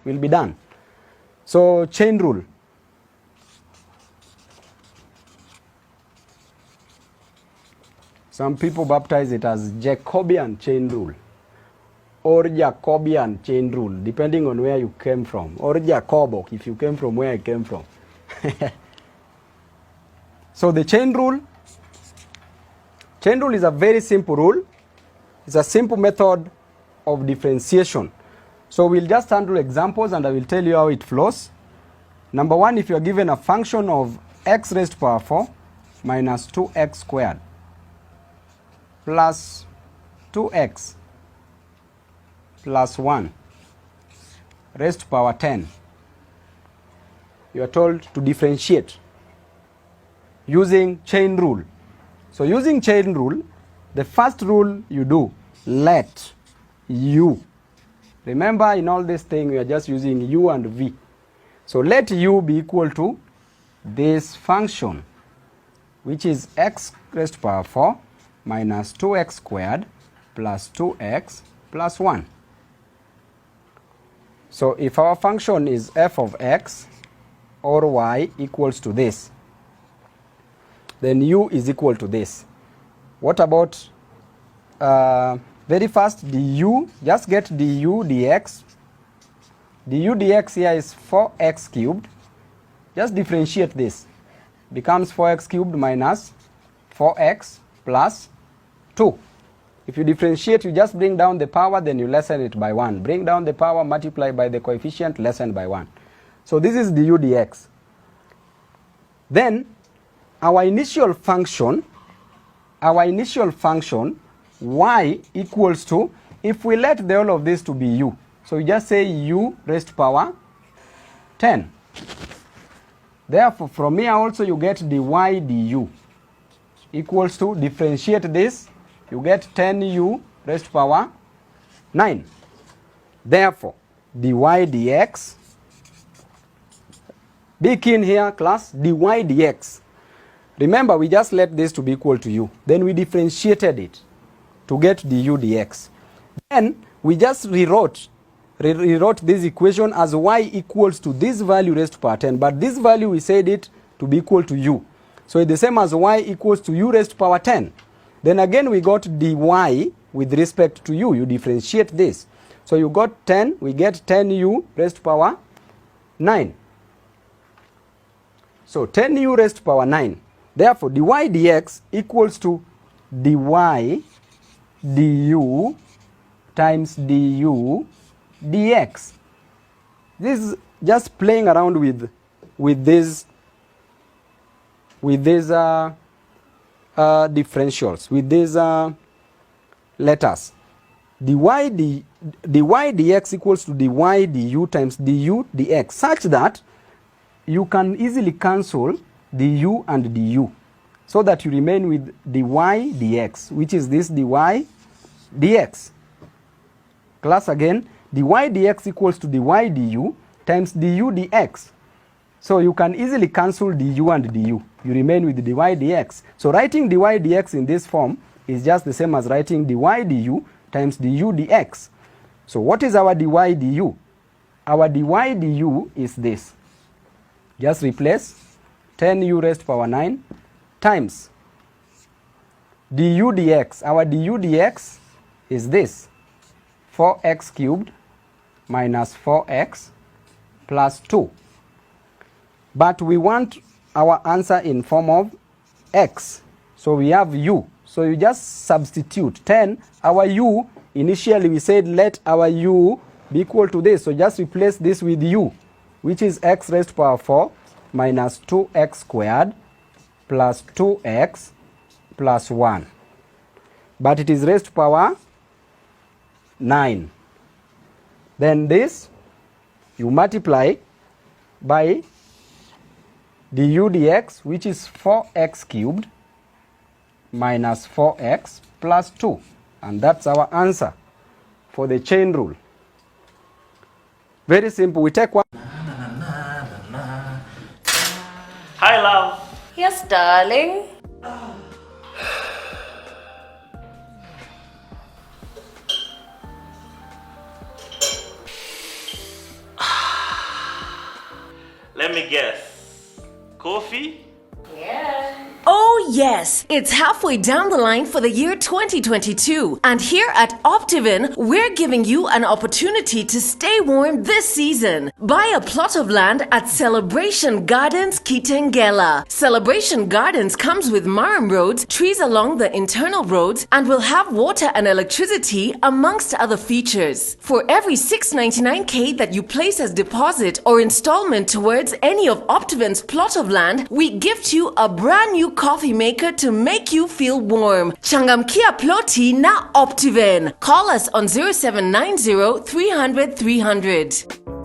will be done. So chain rule. Some people baptize it as Jacobian chain rule or Jacobian chain rule, depending on where you came from, or Jacobo if you came from where I came from. So the chain rule is a very simple rule. It's a simple method of differentiation. So we'll just handle examples and I will tell you how it flows. Number one, if you are given a function of x raised to power 4 minus 2x squared plus 2x plus 1 raised to power 10, you are told to differentiate using chain rule. So using chain rule, the first rule you do, let u. Remember, in all this thing, we are just using u and v. So let u be equal to this function, which is x raised to power 4 minus 2x squared plus 2x plus 1. So if our function is f of x or y equals to this, then u is equal to this. What about very fast du? Just get du dx. Du dx here is 4x cubed. Just differentiate this. Becomes 4x cubed minus 4x plus 2. If you differentiate, you just bring down the power, then you lessen it by 1. Bring down the power, multiply by the coefficient, lessen by 1. So this is du dx. Then our initial function y equals to, if we let the whole of this to be u, so you just say u raised to power 10. Therefore, from here also you get dy du equals to, differentiate this, you get 10u raised to power 9. Therefore, dy dx, be keen here class, dy dx. Remember, we just let this to be equal to u. Then we differentiated it to get du dx. Then we just rewrote this equation as y equals to this value raised to power 10. But this value, we said it to be equal to u. So it's the same as y equals to u raised to power 10. Then again, we got dy with respect to u. You differentiate this. So you got 10, we get 10u raised to power 9. So 10u raised to power 9. Therefore, dy dx equals to dy du times du dx. This is just playing around with these differentials, with these letters. dy dx equals to dy du times du dx, such that you can easily cancel du and du, so that you remain with dy dx, which is this dy dx. Class again, dy dx equals to dy du times du dx. So you can easily cancel du and du. You remain with dy dx. So writing dy dx in this form is just the same as writing dy du times du dx. So what is our dy du? Our dy du is this. Just replace 10u raised to power 9 times du dx. Our du dx is this, 4x cubed minus 4x plus 2. But we want our answer in form of x. So we have u. So you just substitute 10. Our u, initially we said let our u be equal to this. So just replace this with u, which is x raised to power 4 minus 2x squared plus 2x plus 1. But it is raised to power 9. Then this, you multiply by du dx, which is 4x cubed minus 4x plus 2. And that's our answer for the chain rule. Very simple. We take one. Hi, love. Yes, darling. me guess. Coffee? Yeah. Oh yes, it's halfway down the line for the year 2022, and here at Optivin, we're giving you an opportunity to stay warm this season. Buy a plot of land at Celebration Gardens Kitengela. Celebration Gardens comes with Maram roads, trees along the internal roads, and will have water and electricity amongst other features. For every 699k that you place as deposit or installment towards any of Optivin's plot of land, we gift you a brand new coffee maker to make you feel warm. Changamkia ploti na Optivin. Call us on 0790 300 300.